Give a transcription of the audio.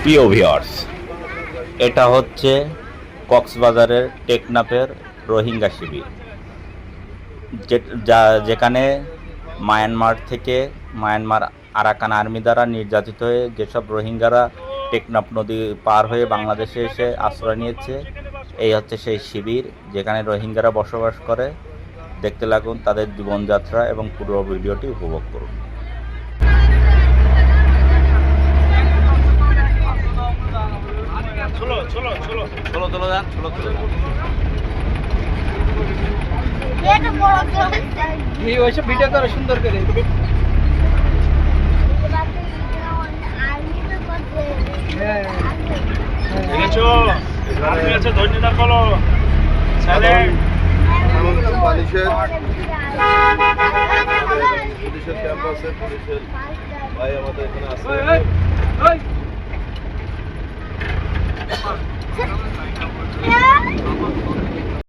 প্রিয় ভিউয়ার্স, এটা হচ্ছে কক্সবাজারের টেকনাফের রোহিঙ্গা শিবির, যেখানে মায়ানমার আরাকান আর্মি দ্বারা নির্যাতিত হয়ে যেসব রোহিঙ্গারা টেকনাফ নদী পার হয়ে বাংলাদেশে এসে আশ্রয় নিয়েছে, এই হচ্ছে সেই শিবির যেখানে রোহিঙ্গারা বসবাস করে। দেখতে লাগুন তাদের জীবনযাত্রা এবং পুরো ভিডিওটি উপভোগ করুন। ভিডিও করে সুন্দর করে ধন্যবাদ বলো পুলিশের ক্যাম্পাসে পুলিশের ভাই আমাদের এখানে আছে।